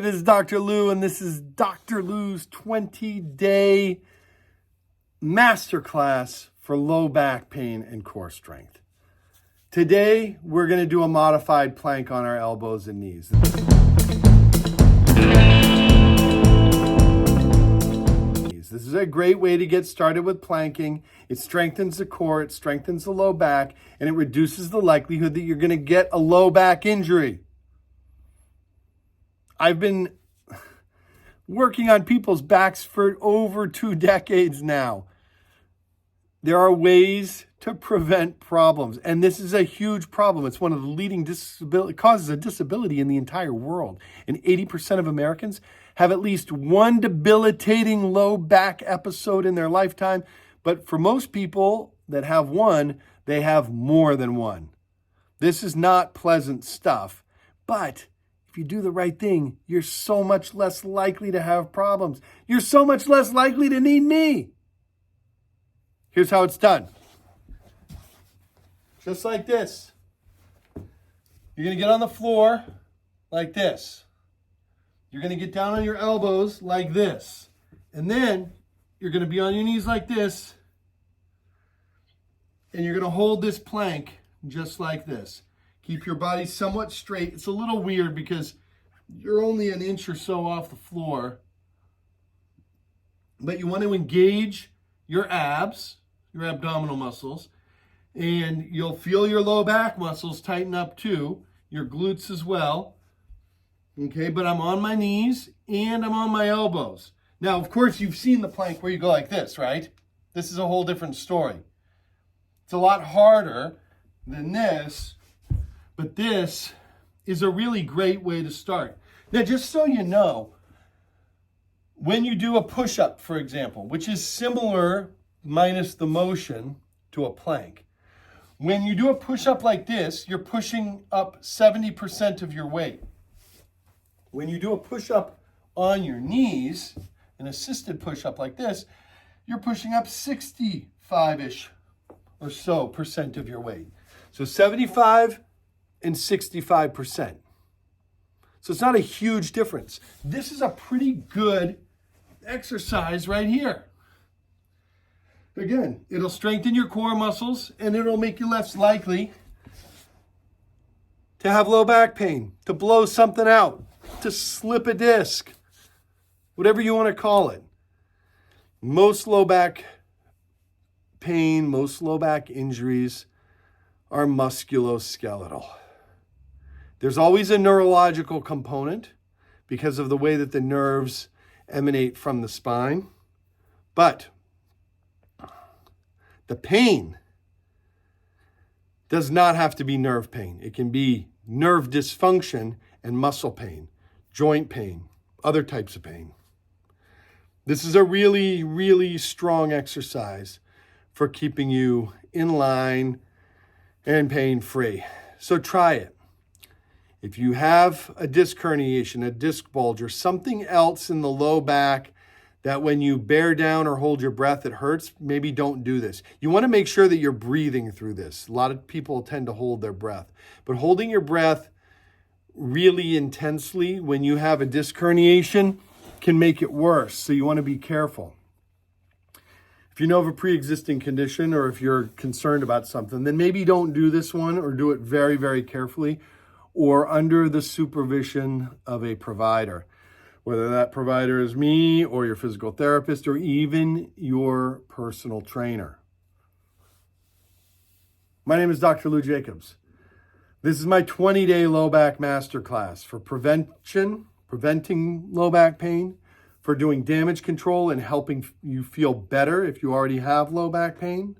It is Dr. Lou, and this is Dr. Lou's 20-day masterclass for low back pain and core strength. Today, we're going to do a modified plank on our elbows and knees. This is a great way to get started with planking. It strengthens the core, it strengthens the low back, and it reduces the likelihood that you're going to get a low back injury. I've been working on people's backs for over 2 decades now. There are ways to prevent problems, and this is a huge problem. It's one of the leading causes of disability in the entire world. And 80% of Americans have at least one debilitating low back episode in their lifetime. But for most people that have one, they have more than one. This is not pleasant stuff, but if you do the right thing, you're so much less likely to have problems. You're so much less likely to need me. Here's how it's done. Just like this. You're going to get on the floor like this. You're going to get down on your elbows like this. And then you're going to be on your knees like this. And you're going to hold this plank just like this. Keep your body somewhat straight. It's a little weird because you're only an inch or so off the floor. But you want to engage your abs, your abdominal muscles, and you'll feel your low back muscles tighten up too, your glutes as well. Okay, but I'm on my knees and I'm on my elbows. Now, of course, you've seen the plank where you go like this, right? This is a whole different story. It's a lot harder than this. But this is a really great way to start. Now, just so you know, when you do a push-up, for example, which is similar minus the motion to a plank, when you do a push-up like this, you're pushing up 70% of your weight. When you do a push-up on your knees, an assisted push-up like this, you're pushing up 65-ish or so percent of your weight. So 75 and 65%. So it's not a huge difference. This is a pretty good exercise right here. Again, it'll strengthen your core muscles and it'll make you less likely to have low back pain, to blow something out, to slip a disc, whatever you want to call it. Most low back pain, most low back injuries are musculoskeletal. There's always a neurological component because of the way that the nerves emanate from the spine. But the pain does not have to be nerve pain. It can be nerve dysfunction and muscle pain, joint pain, other types of pain. This is a really, really strong exercise for keeping you in line and pain-free. So try it. If you have a disc herniation, a disc bulge, or something else in the low back that when you bear down or hold your breath, it hurts, maybe don't do this. You want to make sure that you're breathing through this. A lot of people tend to hold their breath. But holding your breath really intensely when you have a disc herniation can make it worse. So you want to be careful. If you know of a pre-existing condition or if you're concerned about something, then maybe don't do this one or do it very, very carefully or under the supervision of a provider, whether that provider is me or your physical therapist or even your personal trainer. My name is Dr. Lou Jacobs. This is my 20-day low back masterclass for preventing low back pain, for doing damage control and helping you feel better if you already have low back pain,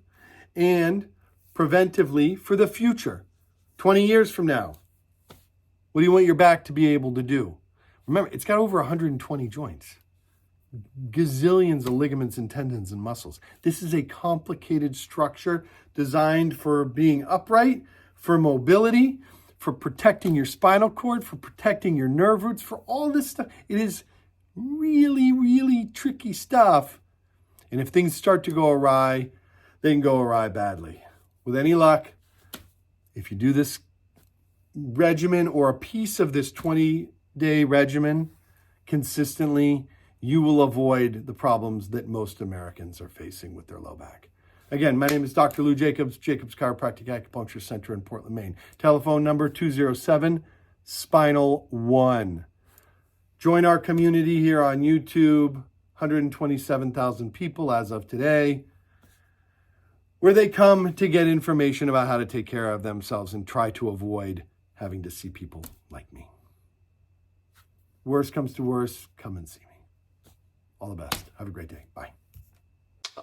and preventively for the future, 20 years from now. What do you want your back to be able to do? Remember, it's got over 120 joints, gazillions of ligaments and tendons and muscles. This is a complicated structure designed for being upright, for mobility, for protecting your spinal cord, for protecting your nerve roots, for all this stuff. It is really, really tricky stuff. And if things start to go awry, they can go awry badly. With any luck, if you do this regimen or a piece of this 20-day regimen consistently, you will avoid the problems that most Americans are facing with their low back. Again, my name is Dr. Lou Jacobs, Jacobs Chiropractic Acupuncture Center in Portland, Maine. Telephone number 207-SPINAL-1. Join our community here on YouTube, 127,000 people as of today, where they come to get information about how to take care of themselves and try to avoid having to see people like me. Worst comes to worst, come and see me. All the best. Have a great day. Bye.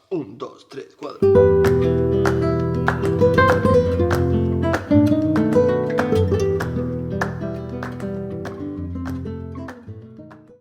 1, 2, 3, 4.